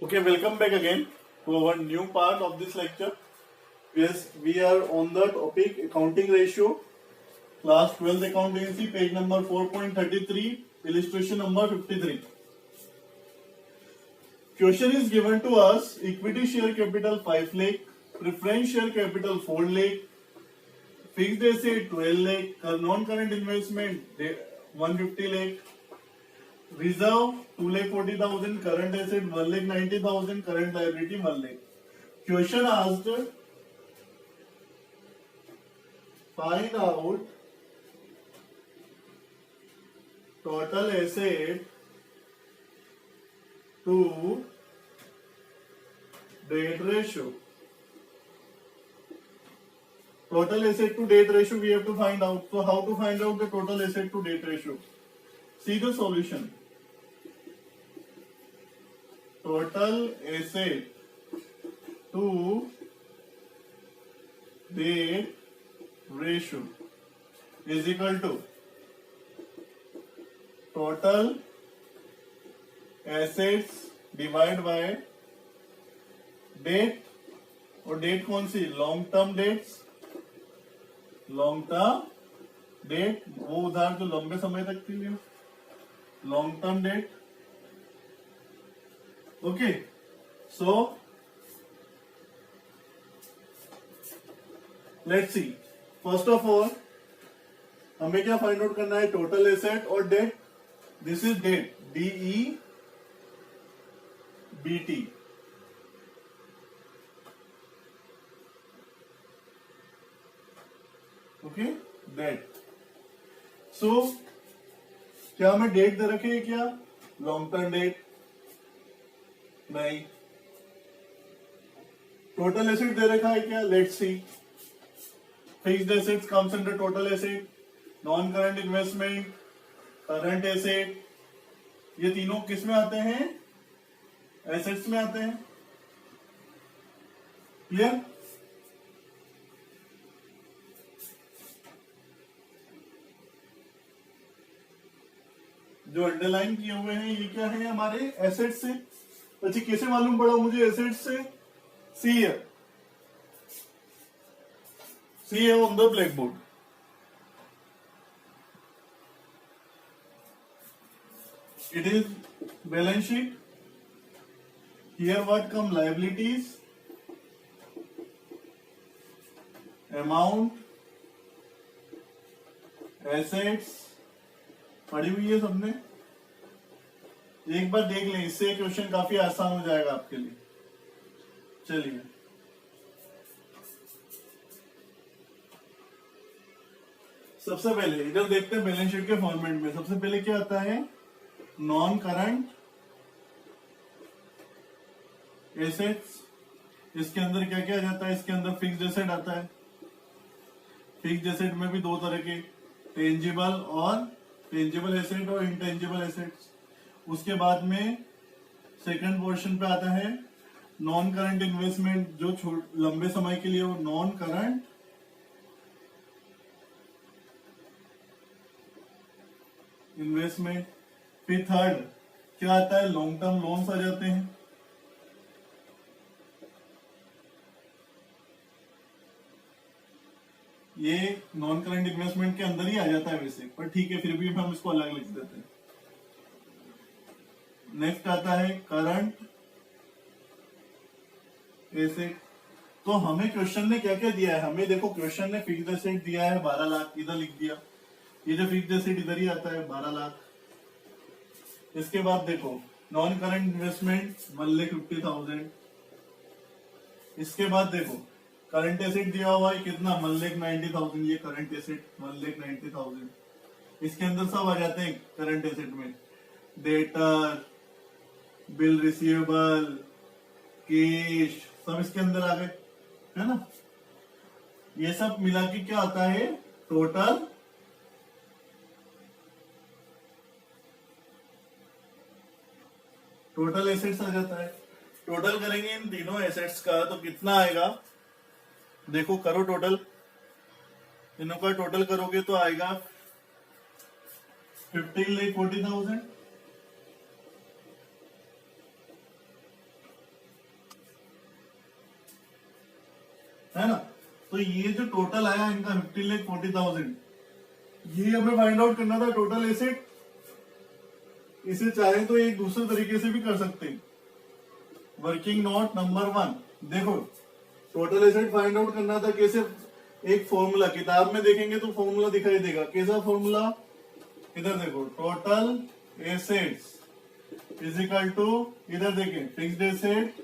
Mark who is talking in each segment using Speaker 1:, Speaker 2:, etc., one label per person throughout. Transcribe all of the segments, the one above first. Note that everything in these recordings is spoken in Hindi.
Speaker 1: Okay, welcome back again to our new part of this lecture. Yes, we are on the topic accounting ratio, class 12th accountancy, page number 4.33, illustration number 53. Question is given to us: equity share capital 5 lakh, preference share capital 4 lakh, fixed asset 12 lakh, non-current investment 150 lakh, reserve 2,40,000, current asset 1,90,000, current liability 1 lakh. Question asked: find out total asset to debt ratio. Total asset to debt ratio we have to find out. So how to find out the total asset to debt ratio? See the solution. Total asset to debt ratio is equal to total assets divide by debt, और डेट कौन सी? Long term debts, long term debt वो उधार जो लंबे समय तक के लिए, long term debt. Okay, so let's see. First of all हमें क्या फाइंड आउट करना है? टोटल एसेट और debt. This is debt, DEBT. Okay, debt. So क्या हमें डेट दे रखे है? क्या लॉन्ग टर्म डेट? नहीं. टोटल एसेट दे रखा है क्या? Let's see. Fixed assets comes under total asset, non current investment, current asset, ये तीनों किस में आते हैं? एसेट्स में आते हैं. क्लियर? जो अंडरलाइन किए हुए हैं ये क्या है? हमारे एसेट्स से. अच्छा, कैसे मालूम पड़ा मुझे एसेट्स से? सी है, सी है on the black board. It is balance sheet. Here what come? Liabilities, amount, assets. पढ़ी हुई है सबने? एक बार देख लें, इससे क्वेश्चन काफी आसान हो जाएगा आपके लिए. चलिए, सबसे पहले इधर देखते हैं बैलेंस शीट के फॉर्मेट में. सबसे पहले क्या आता है? Non current assets. इसके अंदर क्या क्या आ जाता है? इसके अंदर फिक्स्ड एसेट आता है. फिक्स्ड एसेट में भी दो तरह के, टेंजिबल और टेंजिबल एसेट और इंटेंजिबल एसेट्स. उसके बाद में सेकंड पोर्शन पे आता है नॉन करंट इन्वेस्टमेंट, जो लंबे समय के लिए हो, नॉन करंट इन्वेस्टमेंट. फिर थर्ड क्या आता है? लॉन्ग टर्म लोन्स आ जाते हैं. ये नॉन करंट इन्वेस्टमेंट के अंदर ही आ जाता है वैसे, पर ठीक है, फिर भी हम इसको अलग लिख देते हैं. नेक्स्ट आता है करंट एसेट. तो हमें क्वेश्चन ने क्या क्या दिया है? हमें देखो, क्वेश्चन ने फिक्स्ड एसेट दिया है 12 लाख, इधर लिख दिया. ये जो फिक्स्ड एसेट इधर ही आता है 12 लाख. इसके बाद देखो नॉन करंट इन्वेस्टमेंट 1,50,000. इसके बाद देखो करंट एसेट दिया हुआ है कितना? 1,90,000. ये करंट एसेट 1,90,000. इसके अंदर सब आ जाते हैं करंट एसेट में. डेटर, बिल रिसीवेबल, कैश, सब इसके अंदर आ गए, है ना? ये सब मिला के क्या आता है? टोटल टोटल एसेट्स आ जाता है. टोटल करेंगे इन तीनों एसेट्स का तो कितना आएगा? देखो, करो टोटल. इनों का टोटल करोगे तो आएगा 15,40,000. है ना। तो ये जो टोटल आया इनका 15,40,000, ये हमें फाइंड आउट करना था टोटल एसेट। इसे चाहे तो एक दूसरे तरीके से भी कर सकते हैं। वर्किंग नोट नंबर 1, देखो टोटल एसेट फाइंड आउट करना था कैसे, एक फॉर्मूला किताब में देखेंगे तो फॉर्मूला दिखाई देगा। कैसा फॉर्मूला, इधर देखो, total assets is equal to, इधर देखें, fixed asset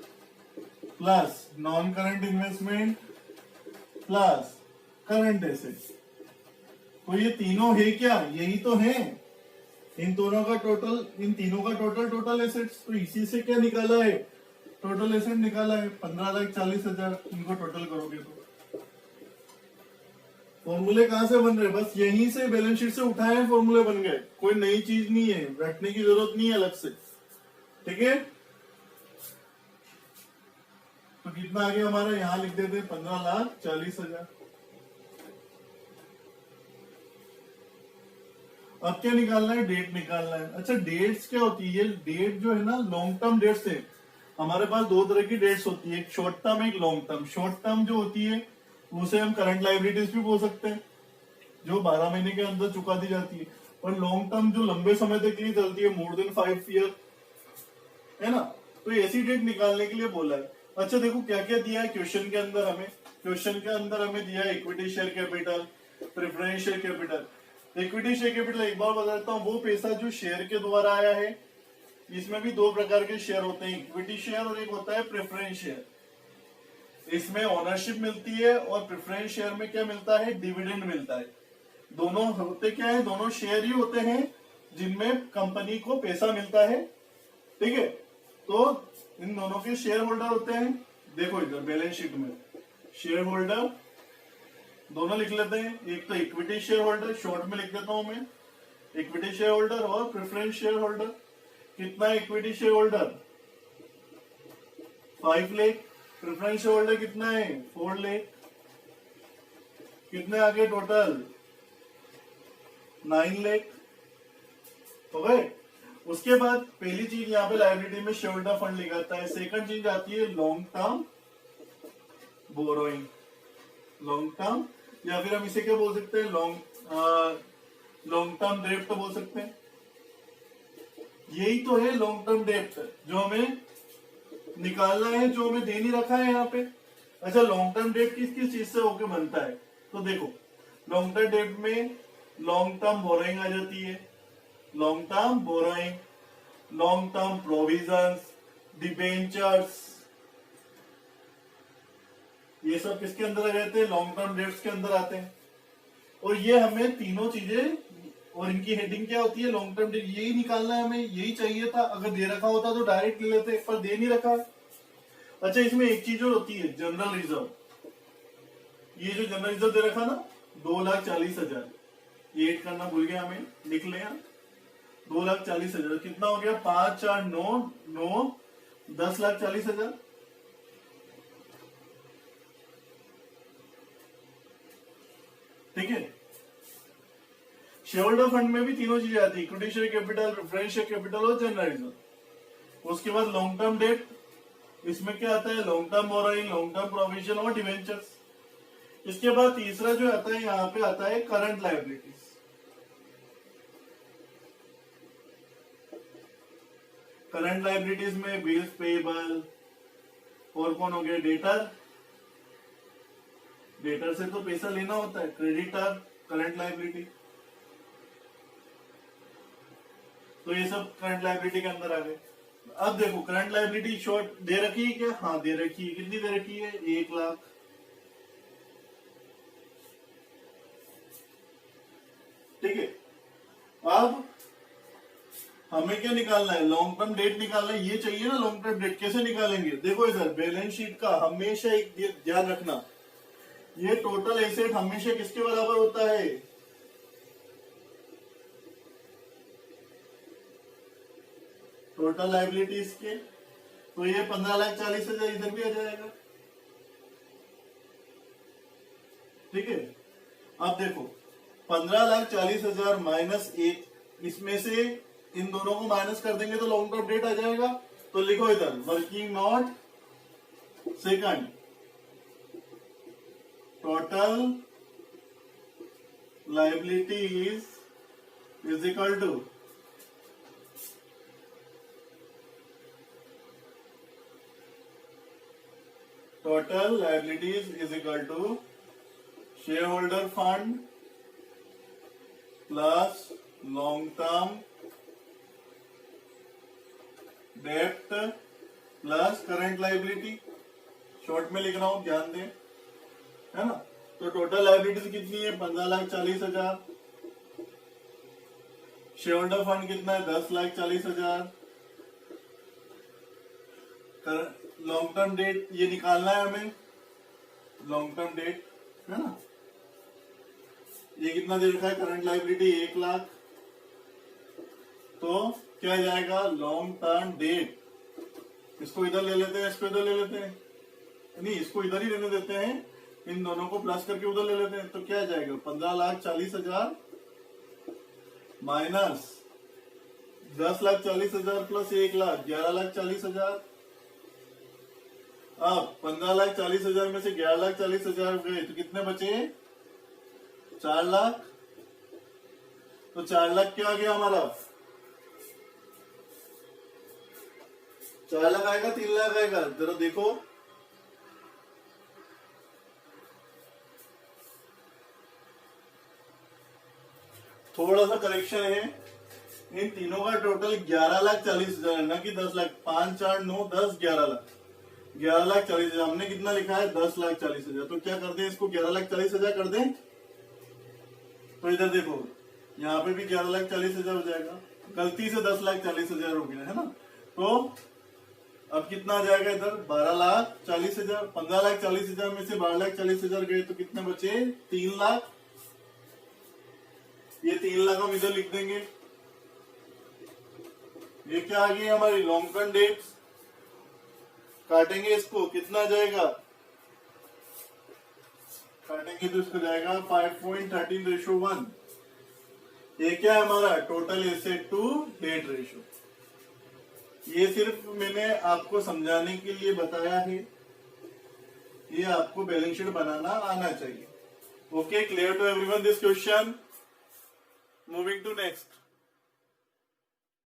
Speaker 1: plus non current investment plus current asset. तो ये तीनों है क्या, यही तो है, इन दोनों का टोटल, इन तीनों का टोटल एसेट्स। तो इसी से क्या निकाला है, टोटल एसेट निकाला है 15,40,000। इनको टोटल करोगे तो फॉर्मूले कहां से बन रहे, बस यहीं से बैलेंस शीट से उठाए हैं फॉर्मूले बन गए, कोई नई चीज नहीं है, रखने की जरूरत नहीं है अलग से। ठीक है, तो कितना आ गया हमारा, यहां लिख देते 15,40,000। अब क्या निकालना है, डेट निकालना है। अच्छा, डेट्स क्या होती है, डेट जो है ना लॉन्ग टर्म डेट्स है। हमारे पास दो तरह की डेट्स होती है, एक शॉर्ट टर्म एक लॉन्ग टर्म। शॉर्ट टर्म जो होती है उसे हम करंट लाइबिलिटीज भी बोल सकते हैं, जो 12 महीने के अंदर चुका दी जाती है। और लॉन्ग टर्म जो लंबे समय तक के लिए चलती है, मोर देन 5 ईयर, है ना। तो ऐसी डेट निकालने के लिए बोला है। अच्छा देखो क्या क्या दिया है क्वेश्चन के अंदर हमें, क्वेश्चन के अंदर हमें दिया है equity share capital, preference share capital. Equity share capital एक बार बता देता हूँ, वो पैसा जो शेयर के द्वारा आया है। इसमें भी दो प्रकार के शेयर होते हैं, इक्विटी शेयर और एक होता है प्रेफरेंस शेयर। इसमें ओनरशिप मिलती है और प्रेफरेंस शेयर में क्या मिलता है, डिविडेंड मिलता है। दोनों होते क्या है, दोनों शेयर ही होते हैं जिनमें कंपनी को पैसा मिलता है। ठीक है, तो इन दोनों के शेयर होल्डर होते हैं। देखो इधर बैलेंस शीट में शेयर होल्डर दोनों लिख लेते हैं, एक तो इक्विटी शेयर होल्डर, शॉर्ट में लिख देता हूं मैं, इक्विटी शेयर होल्डर और प्रेफरेंस शेयर होल्डर। कितना equity share holder 5 lakh, preference share holder कितना है 4 लाख। कितने आगे टोटल 9 लाख हो गए। उसके बाद पहली चीज यहाँ पे लायबिलिटी में शेयर होल्डर फंड लिखाता है। सेकंड चीज आती है long term borrowing, long term, या फिर हम इसे क्या बोल सकते हैं, लॉन्ग टर्म डेब्ट तो बोल सकते हैं। यही तो है लॉन्ग टर्म डेब्ट जो हमें निकालना है, जो हमें दे नहीं रखा है यहाँ पे। अच्छा, लॉन्ग टर्म डेब्ट किस किस चीज से होके बनता है, तो देखो लॉन्ग टर्म डेब्ट में लॉन्ग टर्म बोरोइंग आ जाती है, long term borrowing, long term provisions, debentures, ये सब किसके अंदर आ जाते हैं, लॉन्ग टर्म डेट्स के अंदर आते हैं। और ये हमें तीनों चीजें, और इनकी हेडिंग क्या होती है, लॉन्ग टर्म डेट, यही निकालना है हमें, यही चाहिए था। अगर दे रखा होता तो डायरेक्ट ले लेते, पर दे नहीं रखा। अच्छा, इसमें एक चीज और होती है जनरल रिजर्व। ये जो जनरल रिजर्व दे रखा ना 2,40,000, ये ऐड करना भूल गया हमें, लिख ले 2,40,000। कितना हो गया, 5 4 9 9 10,40,000। ठीक है, शेयर होल्डर फंड में भी तीनों चीजें आती है, equity share capital, preference share capital और जनरल रिजर्व। उसके बाद लॉन्ग टर्म डेट, इसमें क्या आता है, long term borrowing, long term provision और डिवेंचर्स। इसके बाद तीसरा जो आता है, यहाँ पे आता है करंट लायबिलिटीज। करंट लायबिलिटीज में बिल्स पेएबल, और कौन हो गया, डेटर, डेटर से तो पैसा लेना होता है, क्रेडिटर, करंट लायबिलिटी। तो ये सब करंट लायबिलिटी के अंदर आ गए। अब देखो करंट लायबिलिटी शॉर्ट दे रखी है क्या, हाँ दे रखी है। कितनी दे रखी है, 1 लाख। ठीक है, अब हमें क्या निकालना है, लॉन्ग टर्म डेट निकालना है। ये चाहिए ना लॉन्ग टर्म डेट, कैसे निकालेंगे, देखो इधर बैलेंस शीट का हमेशा एक ध्यान रखना, ये टोटल एसेट हमेशा किसके बराबर होता है, टोटल लायबिलिटीज के। तो ये 15,40,000 इधर भी आ जाएगा। ठीक है, अब देखो 15,40,000 माइनस 1, इसमें से इन दोनों को माइनस कर देंगे तो लॉन्ग टर्म डेट आ जाएगा। तो लिखो इधर working note second, total liabilities is equal to total liabilities is equal to shareholder fund plus long term debt plus current liability. Short में लिख रहा हूं, ध्यान दें, है ना। तो टोटल लाइबिलिटीज कितनी है? 15,40,000। शेयर होल्डर फंड कितना है? 10,40,000। लॉन्ग टर्म डेट ये निकालना है हमें, लॉन्ग टर्म डेट, है ना। ये कितना दे रखा है? Current liability 1,00,000। तो क्या जाएगा? लॉन्ग टर्म डेट, इसको इधर ले लेते हैं, इसको इधर ले लेते हैं, नहीं इसको इधर ही लेने देते हैं, इन दोनों को प्लस करके उधर ले लेते हैं। तो क्या जाएगा? 15,40,000 माइनस 10,40,000 प्लस 1,00,000, 11,40,000। अब 15,40,000 में से 11,40,000 गए तो कितने बचे? 4,00,000। तो 4,00,000 क्या आ गया हमारा? 4,00,000 आएगा, 3,00,000 आएगा? जरा देखो, थोड़ा सा करेक्शन है। इन तीनों का टोटल 11,40,000 ना कि 10,00,000। 5, 4, 9, 10, 11,00,000। 11,40,000 हमने कितना लिखा है? 10,40,000। तो क्या कर दें इसको? 11,40,000 कर दें। तो इधर देखो, यहाँ पे भी 11,40,000 हो जाएगा। गलती से 10,40,000 हो गया, है ना। तो अब कितना आ जाएगा इधर? 12,40,000। 15,40,000 में से 12,40,000 गए तो कितने बचे? 3,00,000। ये 3,00,000 हम इधर लिख देंगे। ये क्या आ गई हमारी? Long term dates. काटेंगे इसको, कितना जाएगा? काटेंगे तो इसको जाएगा 5.13:1। ये क्या है हमारा? Total asset to debt ratio. ये सिर्फ मैंने आपको समझाने के लिए बताया है, ये आपको बैलेंस शीट बनाना आना चाहिए। Okay, clear to everyone this question? Moving to next.